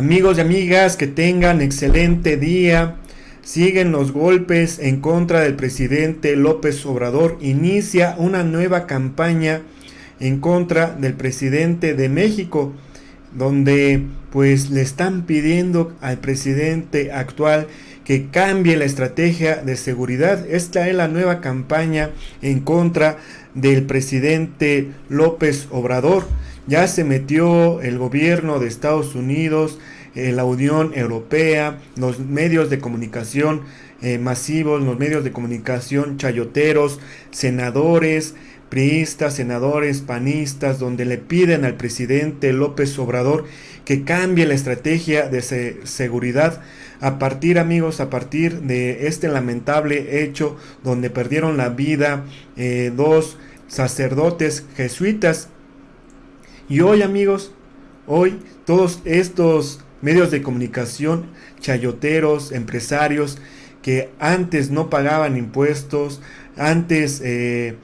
Amigos y amigas, que tengan excelente día. Siguen los golpes en contra del presidente López Obrador. Inicia una nueva campaña en contra del presidente de México, donde pues le están pidiendo al presidente actual que cambie la estrategia de seguridad. Esta es la nueva campaña en contra del presidente López Obrador. Ya se metió el gobierno de Estados Unidos, la Unión Europea, los medios de comunicación masivos, los medios de comunicación chayoteros, senadores priistas, senadores panistas, donde le piden al presidente López Obrador que cambie la estrategia de seguridad a partir de este lamentable hecho donde perdieron la vida dos sacerdotes jesuitas. Y hoy, amigos, hoy todos estos medios de comunicación chayoteros, empresarios que antes no pagaban impuestos, antes se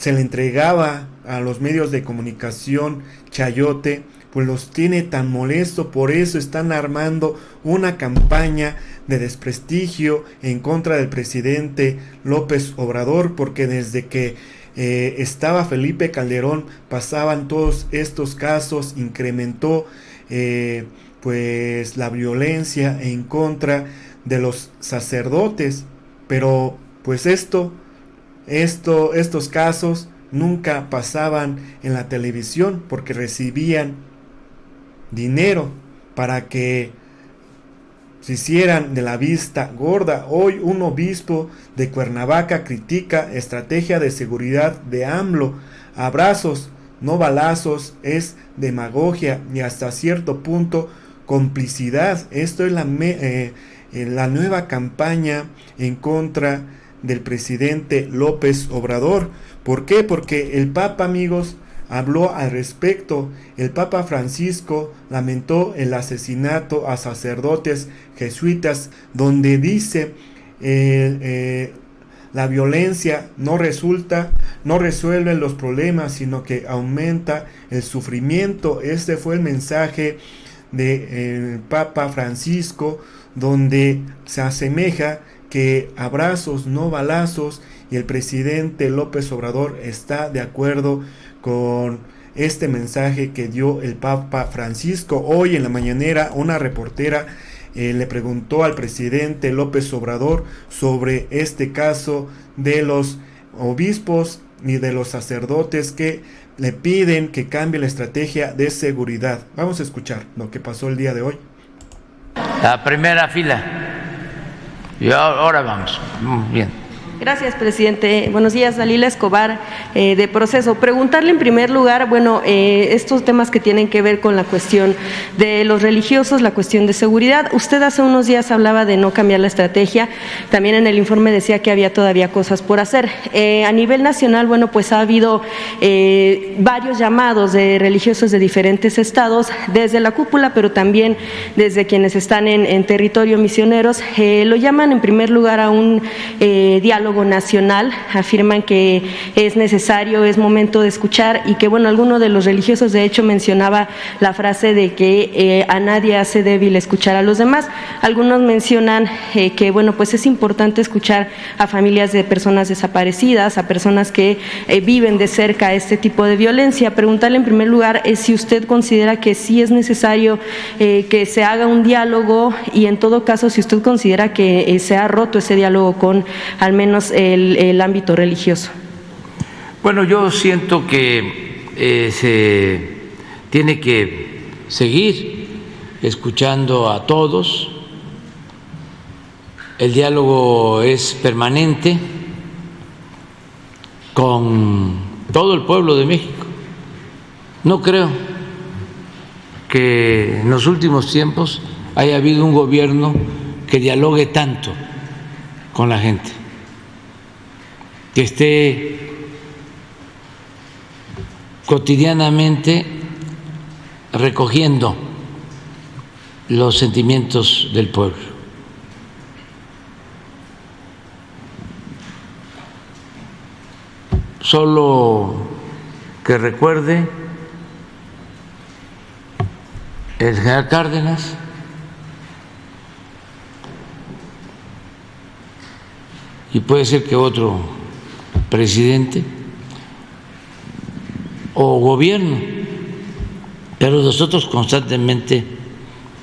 le entregaba a los medios de comunicación chayote, pues los tiene tan molesto. Por eso están armando una campaña de desprestigio en contra del presidente López Obrador, porque desde que estaba Felipe Calderón pasaban todos estos casos, incrementó pues la violencia en contra de los sacerdotes. Pero pues estos casos nunca pasaban en la televisión porque recibían dinero para que se hicieran de la vista gorda. Hoy un obispo de Cuernavaca critica estrategia de seguridad de AMLO. Abrazos, no balazos, es demagogia y hasta cierto punto complicidad. Esto es la nueva campaña en contra del presidente López Obrador. ¿Por qué? Porque el Papa, amigos, habló al respecto. El Papa Francisco lamentó el asesinato a sacerdotes jesuitas, donde dice la violencia no resuelve los problemas, sino que aumenta el sufrimiento. Este fue el mensaje del Papa Francisco, donde se asemeja que abrazos, no balazos, y el presidente López Obrador está de acuerdo con este mensaje que dio el Papa Francisco. Hoy en la mañanera una reportera le preguntó al presidente López Obrador sobre este caso de los obispos y de los sacerdotes que le piden que cambie la estrategia de seguridad. Vamos a escuchar lo que pasó el día de hoy. La primera fila. Y ahora vamos. Bien. Gracias, presidente. Buenos días, Dalila Escobar, de Proceso. Preguntarle en primer lugar, estos temas que tienen que ver con la cuestión de los religiosos, la cuestión de seguridad. Usted hace unos días hablaba de no cambiar la estrategia. También en el informe decía que había todavía cosas por hacer. A nivel nacional, pues ha habido varios llamados de religiosos de diferentes estados, desde la cúpula, pero también desde quienes están en territorio misioneros. Lo llaman en primer lugar a un diálogo nacional, afirman que es necesario, es momento de escuchar y que alguno de los religiosos de hecho mencionaba la frase de que a nadie hace débil escuchar a los demás. Algunos mencionan que pues es importante escuchar a familias de personas desaparecidas, a personas que viven de cerca este tipo de violencia. Preguntarle en primer lugar si usted considera que sí es necesario que se haga un diálogo y en todo caso si usted considera que se ha roto ese diálogo con al menos el ámbito religioso. Bueno, yo siento que se tiene que seguir escuchando a todos. El diálogo es permanente con todo el pueblo de México. No creo que en los últimos tiempos haya habido un gobierno que dialogue tanto con la gente, que esté cotidianamente recogiendo los sentimientos del pueblo. Solo que recuerde el general Cárdenas, y puede ser que otro presidente o gobierno, pero nosotros constantemente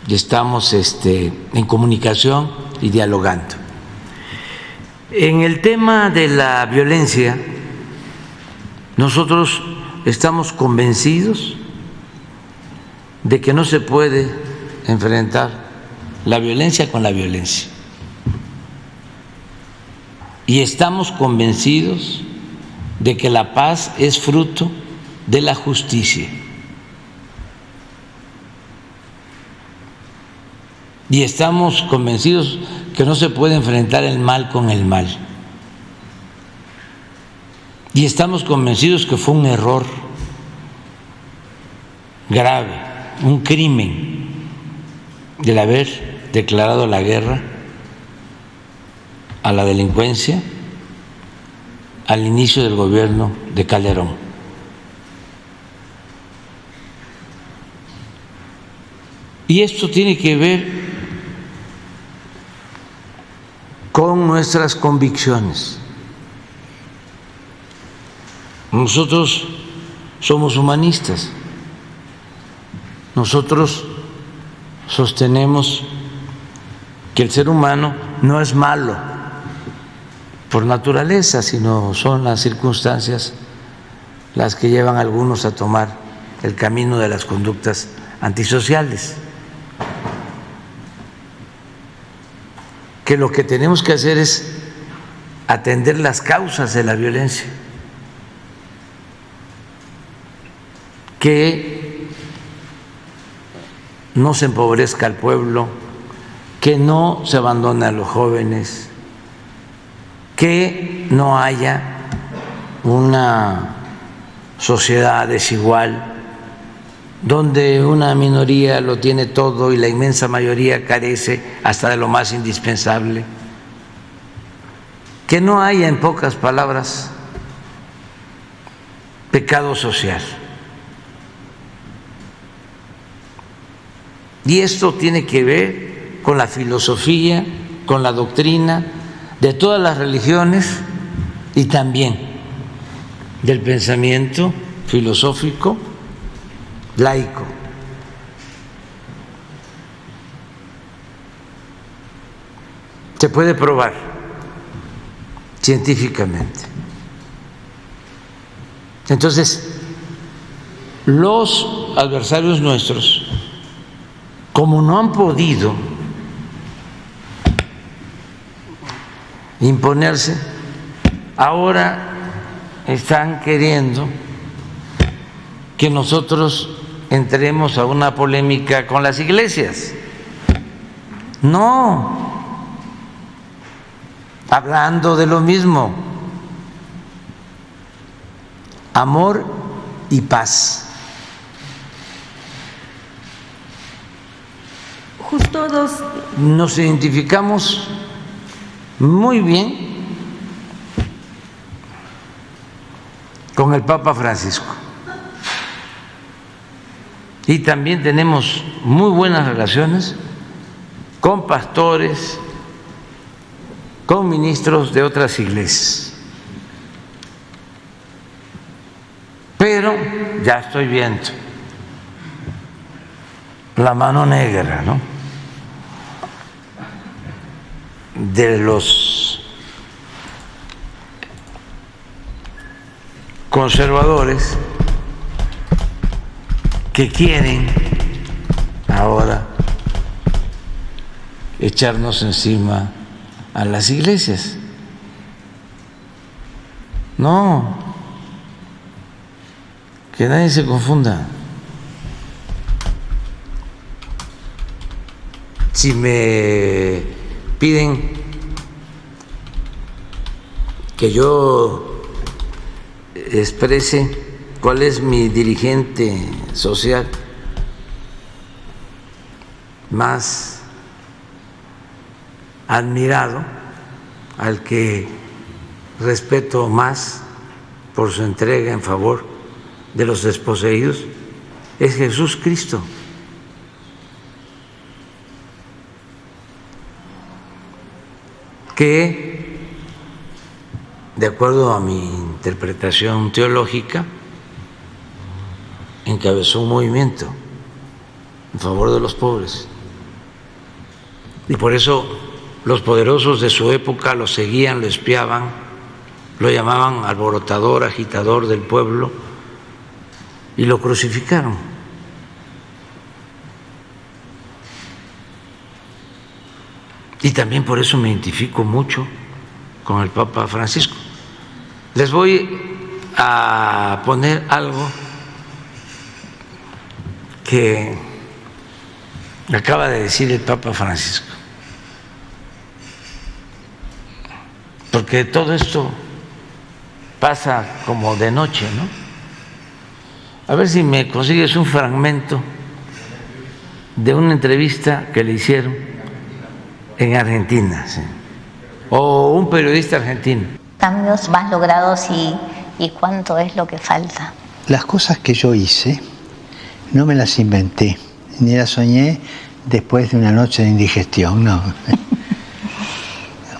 estamos en comunicación y dialogando. En el tema de la violencia, nosotros estamos convencidos de que no se puede enfrentar la violencia con la violencia. Y estamos convencidos de que la paz es fruto de la justicia. Y estamos convencidos que no se puede enfrentar el mal con el mal. Y estamos convencidos que fue un error grave, un crimen, el haber declarado la guerra a la delincuencia al inicio del gobierno de Calderón. Y esto tiene que ver con nuestras convicciones. Nosotros somos humanistas, nosotros sostenemos que el ser humano no es malo por naturaleza, sino son las circunstancias las que llevan a algunos a tomar el camino de las conductas antisociales. Que lo que tenemos que hacer es atender las causas de la violencia, que no se empobrezca al pueblo, que no se abandone a los jóvenes, que no haya una sociedad desigual donde una minoría lo tiene todo y la inmensa mayoría carece hasta de lo más indispensable. Que no haya, en pocas palabras, pecado social. Y esto tiene que ver con la filosofía, con la doctrina de todas las religiones y también del pensamiento filosófico laico. Se puede probar científicamente. Entonces, los adversarios nuestros, como no han podido imponerse, ahora están queriendo que nosotros entremos a una polémica con las iglesias. No, hablando de lo mismo, amor y paz. Justo dos. Nos identificamos muy bien con el Papa Francisco. Y también tenemos muy buenas relaciones con pastores, con ministros de otras iglesias. Pero ya estoy viendo la mano negra, ¿no?, de los conservadores que quieren ahora echarnos encima a las iglesias. No, que nadie se confunda. Si me piden que yo exprese cuál es mi dirigente social más admirado, al que respeto más por su entrega en favor de los desposeídos, es Jesús Cristo. que, de acuerdo a mi interpretación teológica, encabezó un movimiento en favor de los pobres. Y por eso los poderosos de su época lo seguían, lo espiaban, lo llamaban alborotador, agitador del pueblo, y lo crucificaron. Y también por eso me identifico mucho con el Papa Francisco. Les voy a poner algo que acaba de decir el Papa Francisco, porque todo esto pasa como de noche, ¿no? A ver si me consigues un fragmento de una entrevista que le hicieron en Argentina, ¿sí? O un periodista argentino. Cambios más logrados y cuánto es lo que falta. Las cosas que yo hice no me las inventé, ni las soñé después de una noche de indigestión, no.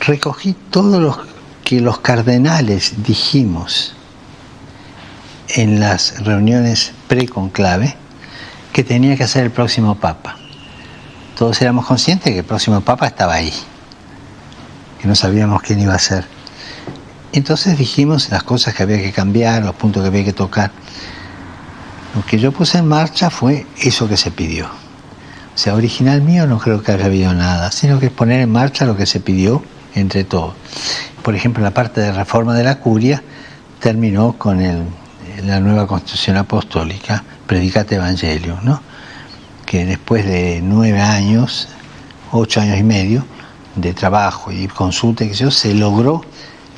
Recogí todo lo que los cardenales dijimos en las reuniones pre-conclave que tenía que hacer el próximo Papa. Todos éramos conscientes de que el próximo Papa estaba ahí, que no sabíamos quién iba a ser. Entonces dijimos las cosas que había que cambiar, los puntos que había que tocar. Lo que yo puse en marcha fue eso que se pidió. O sea, original mío no creo que haya habido nada, sino que es poner en marcha lo que se pidió entre todos. Por ejemplo, la parte de reforma de la curia terminó con la nueva Constitución Apostólica, Predicate Evangelium, ¿no? Que después de 9 años, 8 años y medio de trabajo y consulta, se logró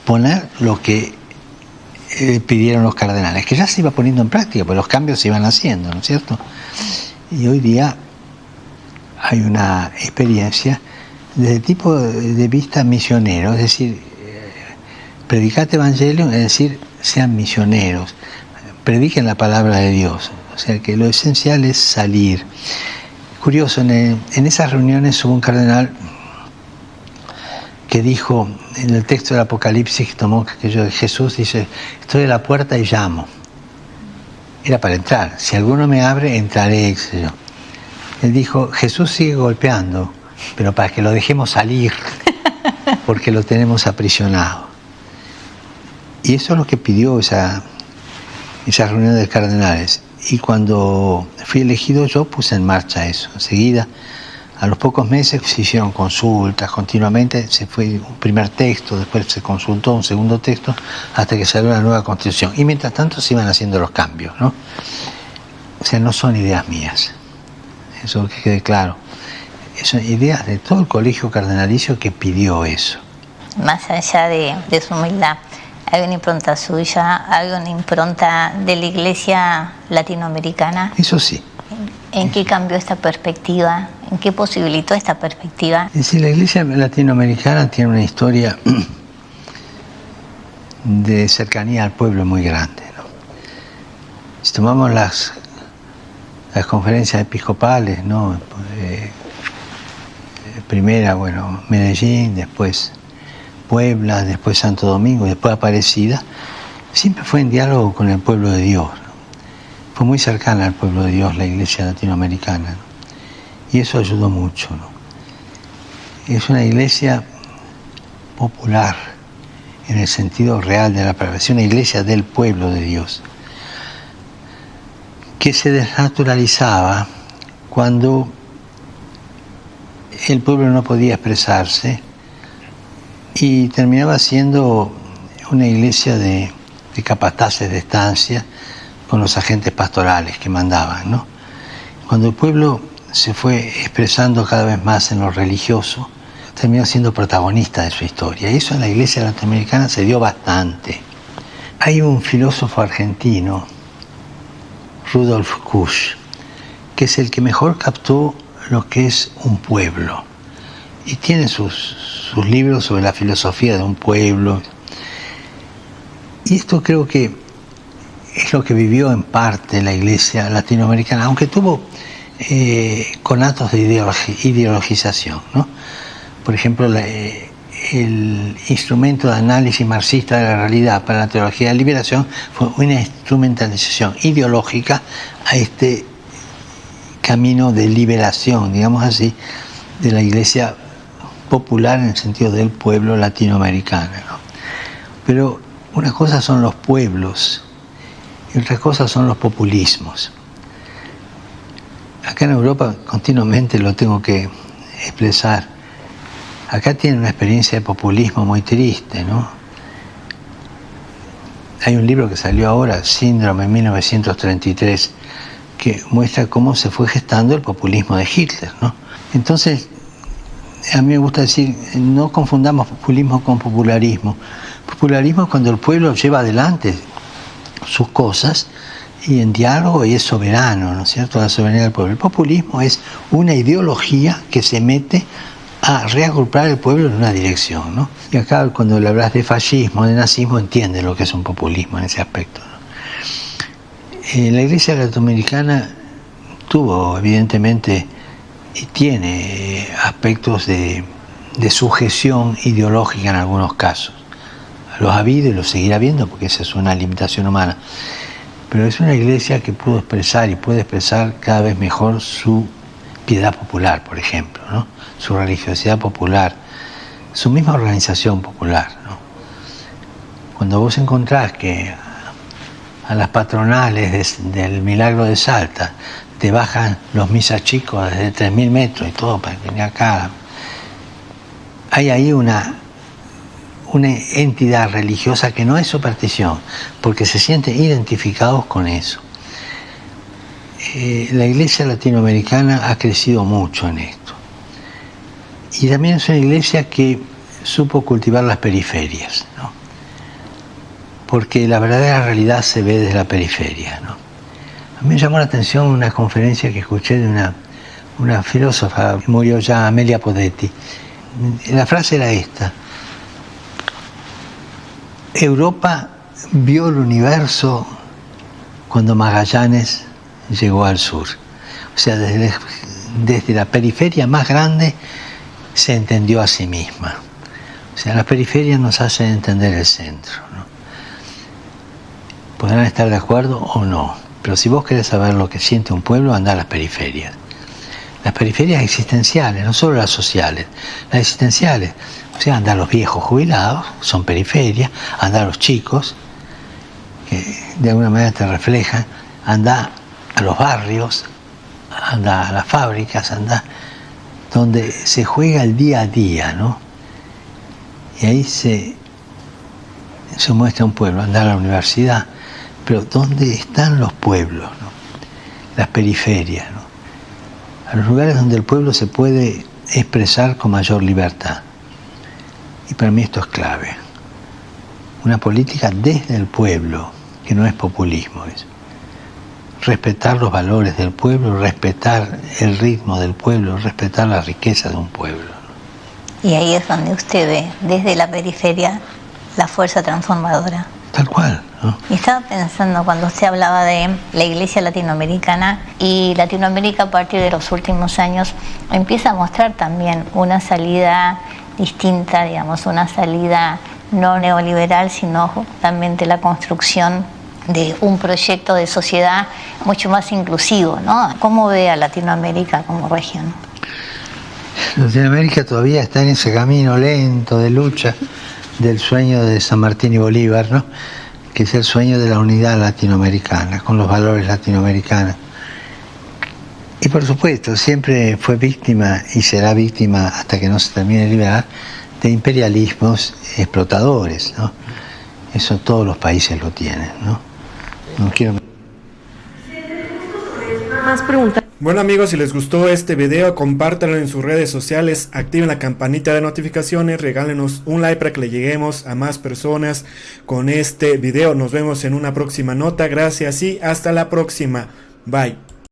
poner lo que pidieron los cardenales, que ya se iba poniendo en práctica, pues los cambios se iban haciendo, ¿no es cierto? Y hoy día hay una experiencia desde el tipo de vista misionero, es decir, Predicate Evangelium, es decir, sean misioneros, prediquen la palabra de Dios, o sea que lo esencial es salir. Curioso, en esas reuniones hubo un cardenal que dijo, en el texto del Apocalipsis que tomó aquello de Jesús, dice, estoy a la puerta y llamo. Era para entrar, si alguno me abre, entraré, etc. Él dijo, Jesús sigue golpeando, pero para que lo dejemos salir, porque lo tenemos aprisionado. Y eso es lo que pidió esa reunión de cardenales. Y cuando fui elegido yo puse en marcha eso. Enseguida, a los pocos meses se hicieron consultas continuamente, se fue un primer texto, después se consultó un segundo texto, hasta que salió la nueva Constitución. Y mientras tanto se iban haciendo los cambios, ¿no? O sea, no son ideas mías, eso que quede claro. Son ideas de todo el colegio cardenalicio que pidió eso. Más allá de su humildad, ¿hay una impronta suya, hay una impronta de la Iglesia latinoamericana? Eso sí. ¿En qué cambió esta perspectiva? ¿En qué posibilitó esta perspectiva? Es decir, la Iglesia latinoamericana tiene una historia de cercanía al pueblo muy grande, ¿no? Si tomamos las conferencias episcopales, ¿no? Primera, bueno, Medellín, después Puebla, después Santo Domingo, después Aparecida, siempre fue en diálogo con el pueblo de Dios, ¿no? Fue muy cercana al pueblo de Dios la Iglesia latinoamericana, ¿no? Y eso ayudó mucho, ¿no? Es una iglesia popular en el sentido real de la palabra, es una iglesia del pueblo de Dios, que se desnaturalizaba cuando el pueblo no podía expresarse y terminaba siendo una iglesia de capataces de estancia con los agentes pastorales que mandaban, ¿no? Cuando el pueblo se fue expresando cada vez más en lo religioso, terminó siendo protagonista de su historia. Y eso en la iglesia latinoamericana se dio bastante. Hay un filósofo argentino, Rudolf Kusch, que es el que mejor captó lo que es un pueblo. Y tiene sus libros sobre la filosofía de un pueblo. Y esto creo que es lo que vivió en parte la iglesia latinoamericana, aunque tuvo conatos de ideologización, ¿no? Por ejemplo, el instrumento de análisis marxista de la realidad para la teología de la liberación fue una instrumentalización ideológica a este camino de liberación, digamos así, de la iglesia popular en el sentido del pueblo latinoamericano, ¿no? Pero una cosa son los pueblos y otra cosa son los populismos. Acá en Europa continuamente lo tengo que expresar. Acá tiene una experiencia de populismo muy triste, ¿no? Hay un libro que salió ahora, Síndrome, en 1933, que muestra cómo se fue gestando el populismo de Hitler, ¿no? Entonces, a mí me gusta decir, no confundamos populismo con popularismo. Popularismo es cuando el pueblo lleva adelante sus cosas y en diálogo y es soberano, ¿no es cierto?, la soberanía del pueblo. El populismo es una ideología que se mete a reagrupar el pueblo en una dirección, ¿no? Y acá cuando le hablas de fascismo, de nazismo, entiende lo que es un populismo en ese aspecto, ¿no? La Iglesia latinoamericana tuvo evidentemente y tiene aspectos de sujeción ideológica en algunos casos. Los ha habido y los seguirá habiendo porque esa es una limitación humana. Pero es una iglesia que pudo expresar y puede expresar cada vez mejor su piedad popular, por ejemplo, ¿no? Su religiosidad popular, su misma organización popular, ¿no? Cuando vos encontrás que a las patronales del Milagro de Salta te bajan los misas chicos desde 3.000 metros y todo para venir acá, hay ahí una entidad religiosa que no es superstición, porque se sienten identificados con eso. La iglesia latinoamericana ha crecido mucho en esto. Y también es una iglesia que supo cultivar las periferias, ¿no? Porque la verdadera realidad se ve desde la periferia, ¿no? A mí me llamó la atención una conferencia que escuché de una filósofa, murió ya, Amelia Podetti. La frase era esta: Europa vio el universo cuando Magallanes llegó al sur. O sea, desde la periferia más grande se entendió a sí misma. O sea, las periferias nos hacen entender el centro, ¿no? Podrán estar de acuerdo o no, pero si vos querés saber lo que siente un pueblo, anda a las periferias. Las periferias existenciales, no solo las sociales, las existenciales. O sea, anda a los viejos jubilados, son periferias, anda a los chicos, que de alguna manera te reflejan, anda a los barrios, anda a las fábricas, anda donde se juega el día a día, ¿no? Y ahí se muestra un pueblo, anda a la universidad, pero ¿dónde están los pueblos, ¿no? Las periferias, ¿no? A los lugares donde el pueblo se puede expresar con mayor libertad. Y para mí esto es clave. Una política desde el pueblo, que no es populismo, es respetar los valores del pueblo, respetar el ritmo del pueblo, respetar la riqueza de un pueblo, ¿no? Y ahí es donde usted ve, desde la periferia, la fuerza transformadora. Tal cual, ¿no? Y estaba pensando cuando usted hablaba de la iglesia latinoamericana, y Latinoamérica a partir de los últimos años empieza a mostrar también una salida distinta, digamos, una salida no neoliberal, sino también de la construcción de un proyecto de sociedad mucho más inclusivo, ¿no? ¿Cómo ve a Latinoamérica como región? Latinoamérica todavía está en ese camino lento de lucha del sueño de San Martín y Bolívar, ¿no? Que es el sueño de la unidad latinoamericana, con los valores latinoamericanos. Y por supuesto, siempre fue víctima y será víctima hasta que no se termine de liberar de imperialismos explotadores, ¿no? Eso todos los países lo tienen, ¿no? No quiero... Más preguntas. Bueno amigos, si les gustó este video, compártanlo en sus redes sociales, activen la campanita de notificaciones, regálenos un like para que le lleguemos a más personas con este video. Nos vemos en una próxima nota, gracias y hasta la próxima. Bye.